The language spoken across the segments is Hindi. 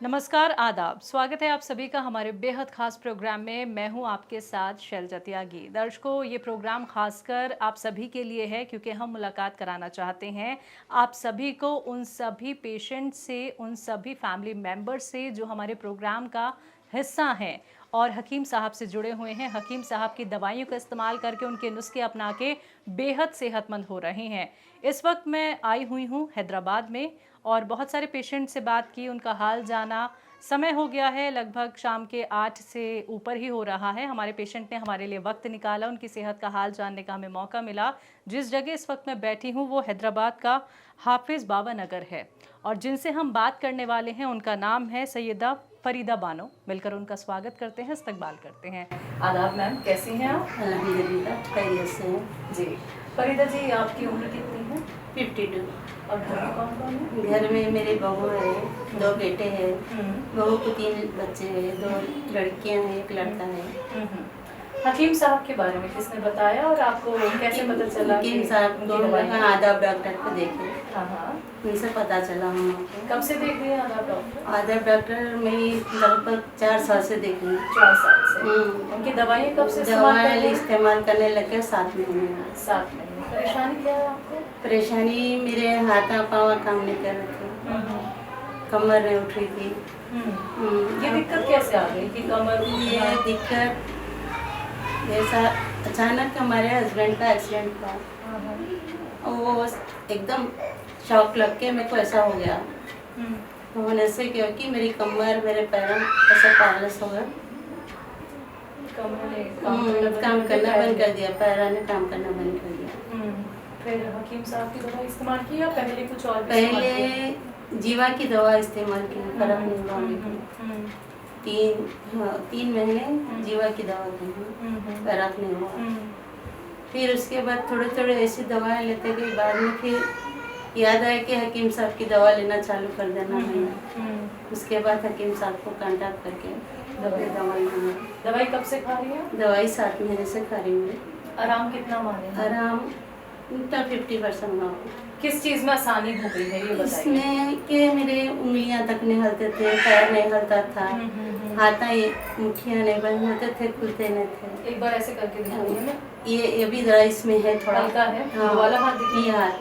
नमस्कार, आदाब। स्वागत है आप सभी का हमारे बेहद ख़ास प्रोग्राम में। मैं हूं आपके साथ शैलजा त्यागी। दर्शकों, ये प्रोग्राम ख़ासकर आप सभी के लिए है क्योंकि हम मुलाकात कराना चाहते हैं आप सभी को उन सभी पेशेंट से, उन सभी फैमिली मेंबर्स से जो हमारे प्रोग्राम का हिस्सा हैं और हकीम साहब से जुड़े हुए हैं। हकीम साहब की दवाइयों का इस्तेमाल करके, उनके नुस्खे अपना के बेहद सेहतमंद हो रहे हैं। इस वक्त मैं आई हुई हूँ हैदराबाद में और बहुत सारे पेशेंट से बात की, उनका हाल जाना। समय हो गया है, लगभग शाम के 8 से ऊपर ही हो रहा है। हमारे पेशेंट ने हमारे लिए वक्त निकाला, उनकी सेहत का हाल जानने का हमें मौका मिला। जिस जगह इस वक्त मैं बैठी हूँ वो हैदराबाद का हाफिज़ बाबा नगर है और जिनसे हम बात करने वाले हैं उनका नाम है सैयदा फरीदा बानो। मिलकर उनका स्वागत करते हैं, इस्तकबाल करते हैं। आदाब मैम, कैसी हैं आप? अल्हम्दुलिल्लाह खैरियत से हैं जी। फरीदा जी, आपकी उम्र कितनी है? 52। और घर में कौन कौन है? घर में मेरे बहू है, 2 बेटे हैं। बहू को 3 बच्चे हैं, 2 लड़कियां हैं, एक लड़का है। हकीम साहब के बारे में किसने बताया और आपको कैसे पता चला? हकीम साहब को लगा आदाब डॉक्टर को देखे, हाँ। उनसे पता चला हम। कब से देख रही हैं आदाब डॉक्टर? आदाब डॉक्टर मैं लगभग 4 साल से देख रही हूँ। 4 साल से। उनकी दवाइयाँ कब से इस्तेमाल करने लगे 7 महीने। 7 महीने। परेशानी क्या है आपको? परेशानी मेरे हाथ पाँव काम नहीं कर रहे थे, कमर नहीं उठ रही थी। ये दिक्कत कैसे आ गई कि कमर? ये दिक्कत जैसा अचानक हमारे हस्बैंड का एक्सीडेंट था, वो एकदम शॉक लग के मेरे को ऐसा हो गया। होने से क्योंकि मेरी कमर, मेरे पैरों ऐसा पैरलेस हो गया। काम करना बंद कर दिया, पैरों ने काम करना बंद कर दिया। फिर हकीम साहब की दवा इस्तेमाल की या पहले कुछ और? पहले जीवा की दवा इस्तेमाल की, फर्क नहीं हुआ मुझे। 3 महीने जीवा की दवा दी, फर्क नहीं हुआ। फिर उसके बाद थोड़े थोड़े ऐसी दवाएं लेते गए, बाद में फिर याद आया कि हकीम साहब की दवा लेना चालू कर देना है। उसके बाद हकीम साहब को कांटेक्ट करके दवाई कब से खा रही हैं? दवाई 7 महीने से खा रही हूँ। आराम कितना माने? आराम 50% हुआ। किस चीज़ में आसानी हो गई है ये बताइए? इसमें कि मेरे उंगलियां तक नहीं हलते थे, पैर नहीं हलता था, हाथ मुठ्ठियाँ नहीं बंद होते थे, खुलते नहीं थे। एक बार ऐसे करके दिखाइए ना। ये भी जरा इसमें है, थोड़ा हल्का है। हाँ, वाला हाथ दिखिए। ये हाथ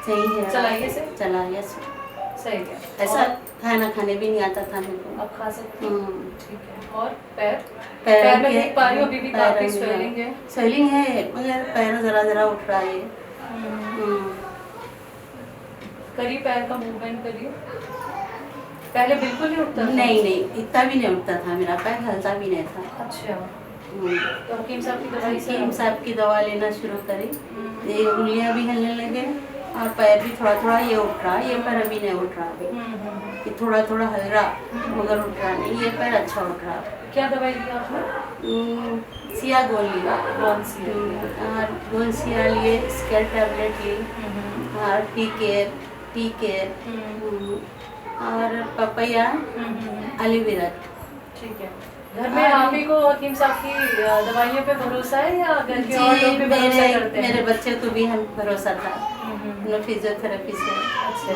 सही है। चलाइए से। चलाइए से। सही है। ऐसा खाना खाने भी नहीं आता था मेरे को। अब खा सकते हैं? ठीक है। और पैर? पैर में देख पा रही हूँ अभी भी काफी स्वेलिंग है। स्वेलिंग है, मगर पैर जरा जरा उठ रहा है। करिए, पैर का मूवमेंट करिए। पहले बिल्कुल नहीं उठता था? नहीं, इतना भी नहीं उठता था, मेरा पैर हलता भी नहीं था। अच्छा। तो हकीम साहब की दवाई से? हकीम साहब की दवा लेना शुरू करी, ये उंगलियां भी हिलने लगे और पैर भी थोड़ा थोड़ा ये उठ रहा, ये पैर अभी नहीं उठ रहा। ये थोड़ा थोड़ा हल रहा मगर उठ रहा नहीं, ये पैर अच्छा उठ रहा। क्या दवाई ली आपने? सिया गोल लिया, गोल सिया लिए, स्केल टैबलेट ली और टी केयर और पपैया, एलोवेरा। ठीक है। घर में आप ही को हकीम साहब की दवाइयों पे भरोसा है या घर के और लोग भी भरोसा करते हैं? मेरे बच्चे को भी हम भरोसा था, फिजियोथेरेपी से। अच्छा।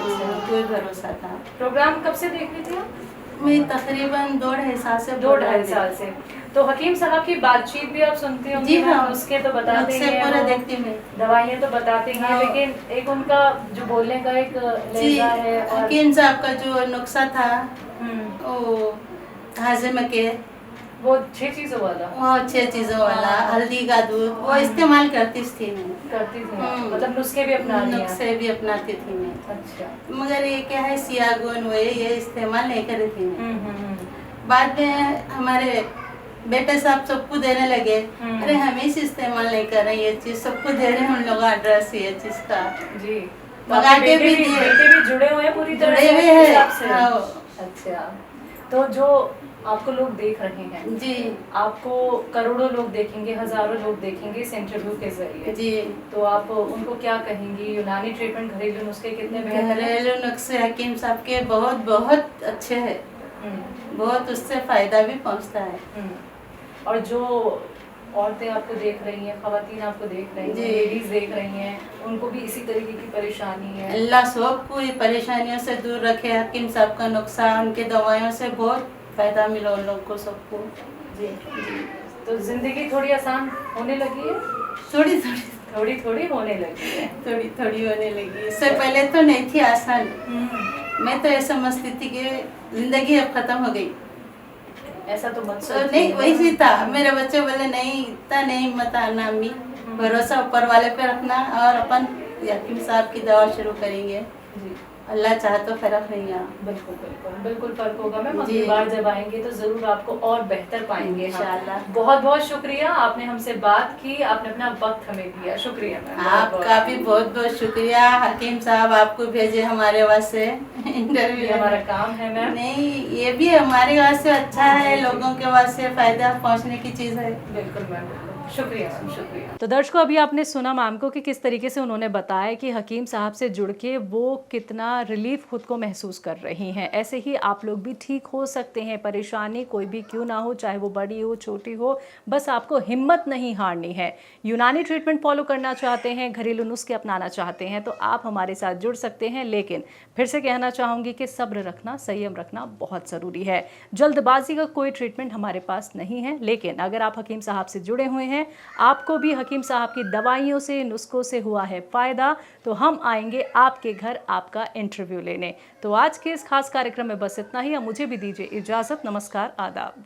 कोई भरोसा था। प्रोग्राम कब से देख रही थी आप? मैं तकरीबन 2-2.5 साल से। 2-2.5 साल से। तो हकीम साहब की बातचीत भी आप सुनती होंगी? जी हाँ, उसके तो बताते हैं, पूरा देखती मैं। दवाइयाँ तो बताते हैं, लेकिन एक उनका जो बोलने का एक लहजा है। हकीम साहब का जो नुस्खा था वो हाजिमा के, वो 6 चीज़ों वाला। हाँ, 6 चीज़ों वाला, हल्दी का दूध, वो इस्तेमाल करती थी मैं। मतलब नुस्खे भी अपनाती थी मैं। अच्छा। मगर ये क्या है, सियागोन वो ये इस्तेमाल नहीं करी थी मैं। बाद में हमारे बेटे साहब सबको देने लगे, अरे हम इसे इस्तेमाल नहीं कर रहे, ये चीज सबको दे रहे हैं हम लोग एड्रेस ये चीज का। जी। मंगा के भी बेटे भी जुड़े हुए हैं पूरी तरह जुड़े हुए हैं। अच्छा। तो जो आपको लोग देख रहे हैं जी, आपको करोड़ों लोग देखेंगे, हजारों लोग देखेंगे इस इंटरव्यू के जरिए जी, तो आप उनको क्या कहेंगी? यूनानी ट्रीटमेंट, घरेलू नुस्खे कितने बेहतर हैं? घरेलू नुस्खे हकीम साहब के बहुत बहुत अच्छे हैं, बहुत उससे फायदा भी पहुंचता है। और जो औरतें आपको देख रही हैं, खवातीन आपको देख रही हैं, जी। लेडीज देख रही हैं, उनको भी इसी तरीके की परेशानी है। अल्लाह सबको ये परेशानियों से दूर रखे। हकीम साहब का नुकसान उनके दवाइयों से बहुत फायदा मिला उन लोग को सबको। जी जी। तो जिंदगी थोड़ी आसान होने लगी है, थोड़ी थोड़ी थोड़ी थोड़ी होने लगी है। थोड़ी थोड़ी होने लगी। इससे पहले तो नहीं थी आसान। मैं तो ये समझती थी कि जिंदगी अब खत्म हो गई। ऐसा तो मत तो सोचिए। नहीं वैसी था। मेरे बच्चे बोले नहीं इतना नहीं मत आना अम्मी, भरोसा ऊपर वाले पे रखना और अपन हकीम साहब की दवा शुरू करेंगे। जी अल्लाह चाहे तो फर्क नहीं आया। बिल्कुल बिल्कुल बिल्कुल फर्क होगा मैम। अगली जी। बार जब आएंगे तो जरूर आपको और बेहतर पाएंगे हम। इंशाल्लाह। बहुत बहुत शुक्रिया, आपने हमसे बात की, आपने अपना वक्त हमें दिया, शुक्रिया मैम। आपका भी बहुत बहुत शुक्रिया। हकीम साहब आपको भेजे हमारे वास्ते ये इंटरव्यू। हमारा काम है मैम। नहीं ये भी हमारे वास्ते अच्छा है, लोगों के वास्ते फायदा पहुंचने की चीज है। बिल्कुल मैम, बिल्कुल। शुक्रिया मैम, शुक्रिया। तो दर्शकों, अभी आपने सुना मैम को कि किस तरीके से उन्होंने बताया कि हकीम साहब से जुड़ के वो कितना रिलीफ खुद को महसूस कर रही हैं। ऐसे ही आप लोग भी ठीक हो सकते हैं, परेशानी कोई भी क्यों ना हो, चाहे वो बड़ी हो छोटी हो, बस आपको हिम्मत नहीं हारनी है। यूनानी ट्रीटमेंट फॉलो करना चाहते हैं, घरेलू नुस्खे अपनाना चाहते हैं तो आप हमारे साथ जुड़ सकते हैं। लेकिन फिर से कहना चाहूँगी कि सब्र रखना, संयम रखना बहुत ज़रूरी है। जल्दबाजी का कोई ट्रीटमेंट हमारे पास नहीं है, लेकिन अगर आप हकीम साहब से जुड़े हुए हैं, आपको भी हकीम साहब की दवाइयों से, नुस्खों से हुआ है फ़ायदा, तो हम आएंगे आपके घर आपका इंटरव्यू लेने। तो आज के इस खास कार्यक्रम में बस इतना ही। अब मुझे भी दीजिए इजाज़त। नमस्कार, आदाब।